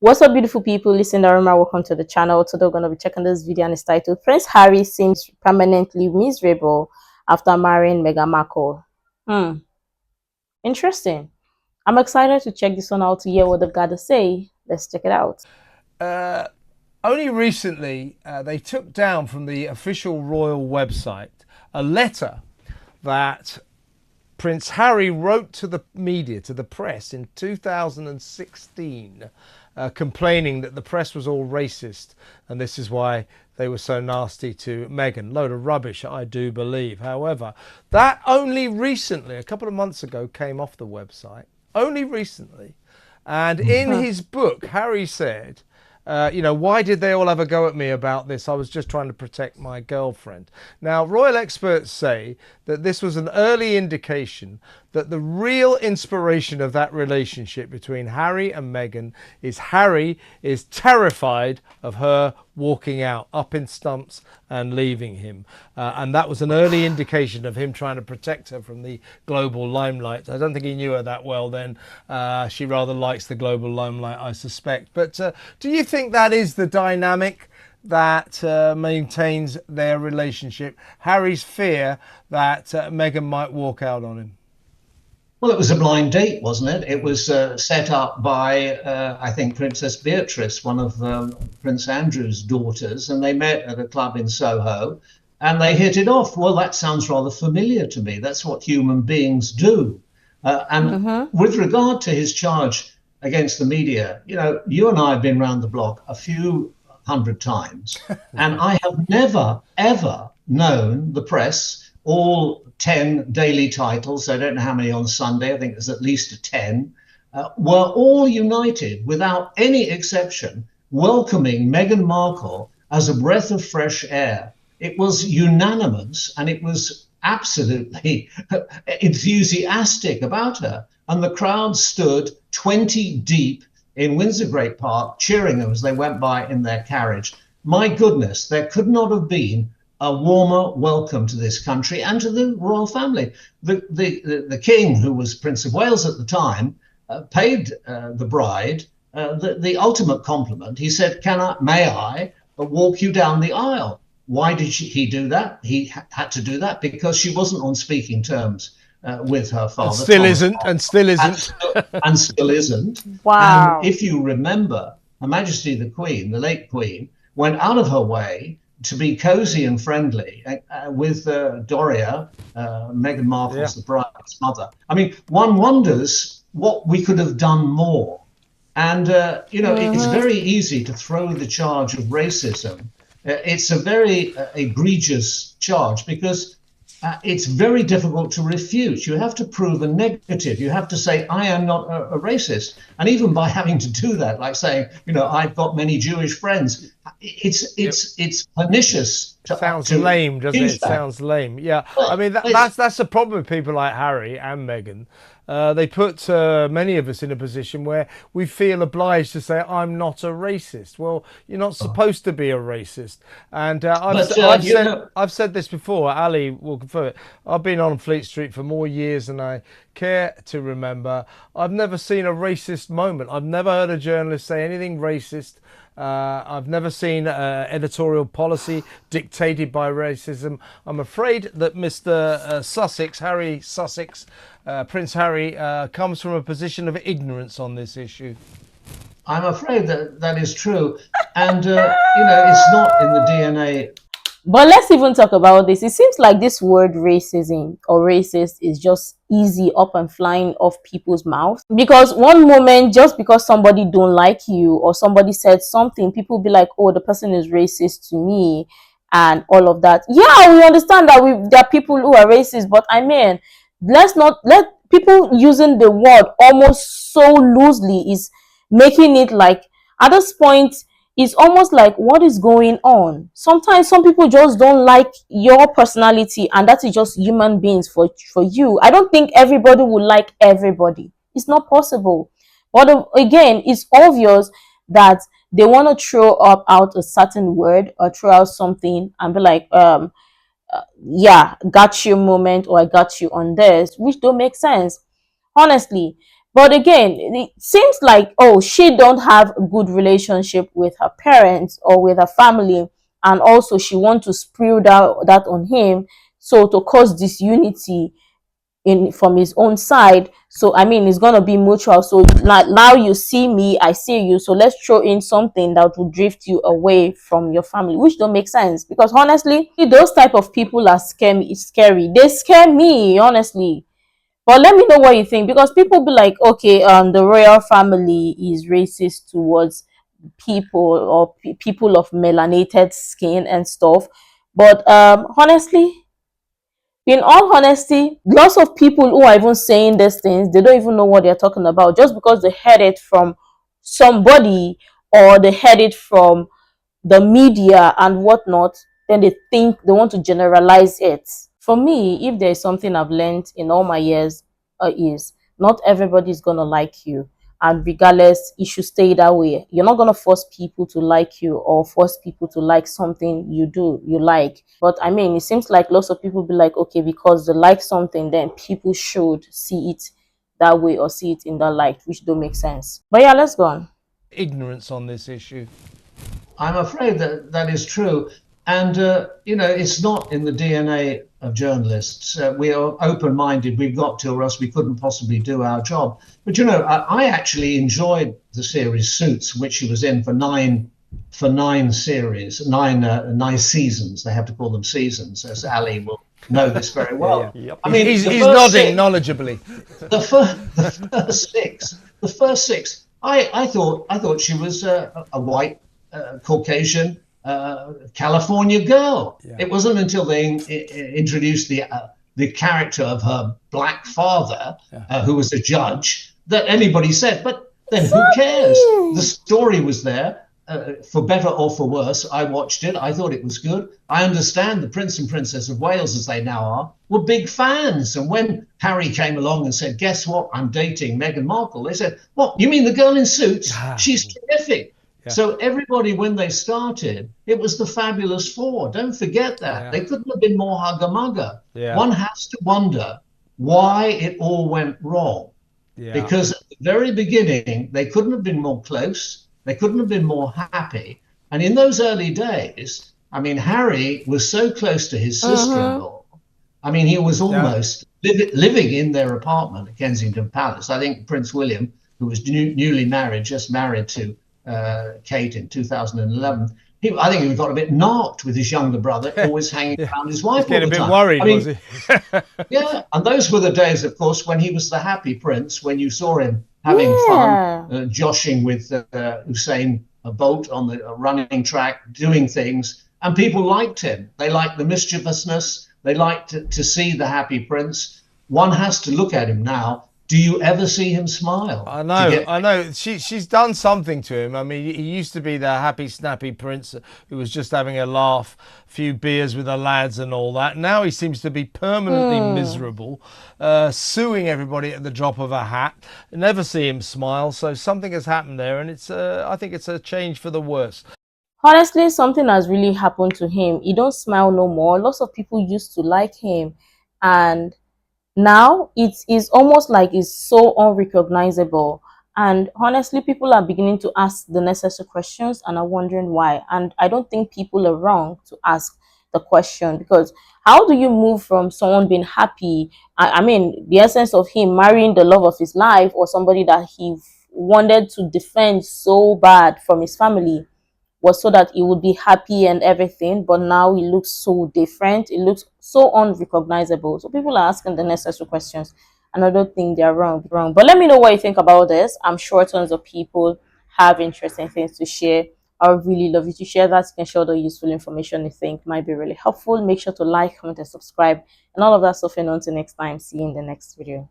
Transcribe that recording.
What's up, beautiful people? Listen, Aroma, welcome to the channel. Today we're going to be checking this video, and it's titled Prince Harry Seems Permanently Miserable After Marrying Meghan Markle. Interesting. I'm excited to check this one out to hear what they've got to say. Let's check it out. Only recently, they took down from the official royal website a letter that Prince Harry wrote to the media, to the press in 2016, complaining that the press was all racist, and this is why they were so nasty to Meghan. Load of rubbish, I do believe. However, that only recently, a couple of months ago, came off the website. Only recently. And in his book, Harry said, why did they all have a go at me about this? I was just trying to protect my girlfriend. Now, royal experts say that this was an early indication that the real inspiration of that relationship between Harry and Meghan is Harry is terrified of her walking out up in stumps and leaving him. And that was an early indication of him trying to protect her from the global limelight. I don't think he knew her that well then. She rather likes the global limelight, I suspect. But do you think that is the dynamic that maintains their relationship? Harry's fear that Meghan might walk out on him? Well, it was a blind date, wasn't it? It was set up by, I think, Princess Beatrice, one of Prince Andrew's daughters, and they met at a club in Soho, and they hit it off. Well, that sounds rather familiar to me. That's what human beings do. With regard to his charge against the media, you and I have been around the block a few hundred times, and I have never, ever known the press, all 10 daily titles, I don't know how many on Sunday, I think there's at least 10, were all united without any exception, welcoming Meghan Markle as a breath of fresh air. It was unanimous, and it was absolutely enthusiastic about her. And the crowd stood 20 deep in Windsor Great Park, cheering them as they went by in their carriage. My goodness, there could not have been a warmer welcome to this country and to the royal family. The king, who was Prince of Wales at the time, paid the bride the ultimate compliment. He said, may I walk you down the aisle? Why did he do that? He had to do that because she wasn't on speaking terms with her father. And still isn't. Wow. And if you remember, Her Majesty the Queen, the late Queen, went out of her way to be cozy and friendly with Doria, Meghan Markle's the bride's mother. I mean, one wonders what we could have done more. And, it's very easy to throw the charge of racism. It's a very egregious charge because it's very difficult to refute. You have to prove a negative. You have to say, I am not a racist. And even by having to do that, like saying, I've got many Jewish friends, it's pernicious. Sounds lame, doesn't it? It sounds lame. Yeah. Well, I mean, that's the problem with people like Harry and Meghan. They put many of us in a position where we feel obliged to say, I'm not a racist. Well, you're not supposed to be a racist. And I've said this before, Ali will confirm it. I've been on Fleet Street for more years than I care to remember. I've never seen a racist moment. I've never heard a journalist say anything racist. I've never seen editorial policy dictated by racism. I'm afraid that Mr. Sussex, Harry Sussex, Prince Harry, comes from a position of ignorance on this issue. I'm afraid that is true. And, it's not in the DNA. But let's even talk about this. It seems like this word racism or racist is just easy up and flying off people's mouths. Because one moment, just because somebody don't like you or somebody said something, people be like, oh, the person is racist to me and all of that. Yeah, we understand that there are people who are racist, but I mean, let's not let people using the word almost so loosely is making it like at this point, it's almost like, what is going on? Sometimes some people just don't like your personality, and that is just human beings for you. I don't think everybody will like everybody. It's not possible. But again, it's obvious that they want to throw out a certain word or throw out something and be like, yeah, got you moment, or I got you on this, which don't make sense. Honestly, But again, it seems like, oh, she don't have a good relationship with her parents or with her family, and also she want to spread that on him, so to cause disunity in from his own side. So I mean, it's gonna be mutual. So now you see me, I see you, so let's throw in something that will drift you away from your family, which don't make sense, because honestly, those type of people are scary. They scare me, honestly. But let me know what you think, because people be like, okay, the royal family is racist towards people, or people of melanated skin and stuff. But honestly, in all honesty, lots of people who are even saying these things, they don't even know what they're talking about, just because they heard it from somebody, or they heard it from the media and whatnot. Then they think they want to generalize it. For me, if there's something I've learned in all my years, is not everybody is gonna like you, and regardless, it should stay that way. You're not gonna force people to like you, or force people to like something you like. But I mean, it seems like lots of people be like, okay, because they like something, then people should see it that way, or see it in that light, which don't make sense. But yeah, let's go on. Ignorance on this issue. I'm afraid that that is true. And, it's not in the DNA of journalists. We are open minded. We've got to, or else we couldn't possibly do our job. But, I actually enjoyed the series Suits, which she was in for nine series, nine seasons. They have to call them seasons, as Ali will know this very well. Yeah. I mean, he's nodding knowledgeably. The first six, I thought she was a white Caucasian California girl. Yeah. It wasn't until they introduced the character of her black father, who was a judge, that anybody said, but then who cares? The story was there. For better or for worse, I watched it. I thought it was good. I understand the Prince and Princess of Wales, as they now are, were big fans. And when Harry came along and said, guess what, I'm dating Meghan Markle, they said, what, you mean the girl in Suits? She's terrific. Yeah. So everybody, when they started, it was the Fabulous Four. Don't forget that. Yeah. They couldn't have been more hugger-mugger. Yeah. One has to wonder why it all went wrong. Yeah. Because at the very beginning, they couldn't have been more close. They couldn't have been more happy. And in those early days, I mean, Harry was so close to his sister-in-law. I mean, he was almost living in their apartment at Kensington Palace. I think Prince William, who was newly married, just married to Kate in 2011, I think he got a bit knocked with his younger brother, always hanging around his wife all the time. Getting a bit worried, was he? Yeah, and those were the days, of course, when he was the happy prince, when you saw him having fun, joshing with Usain Bolt on the running track, doing things, and people liked him. They liked the mischievousness. They liked to see the happy prince. One has to look at him now. Do you ever see him smile? I know. She's done something to him. I mean, he used to be the happy, snappy prince who was just having a laugh, a few beers with the lads and all that. Now he seems to be permanently miserable, suing everybody at the drop of a hat. Never see him smile. So something has happened there, and I think it's a change for the worse. Honestly, something has really happened to him. He don't smile no more. Lots of people used to like him, and now it is almost like it's so unrecognizable. And honestly, people are beginning to ask the necessary questions and are wondering why. And I don't think people are wrong to ask the question, because how do you move from someone being happy? I mean, the essence of him marrying the love of his life, or somebody that he wanted to defend so bad from his family, was so that he would be happy and everything, but now he looks so different. It looks so unrecognizable. So people are asking the necessary questions, and I don't think they're wrong. But let me know what you think about this. I'm sure tons of people have interesting things to share. I would really love you to share that. You can share the useful information you think might be really helpful. Make sure to like, comment, and subscribe, and all of that stuff. And until next time, see you in the next video.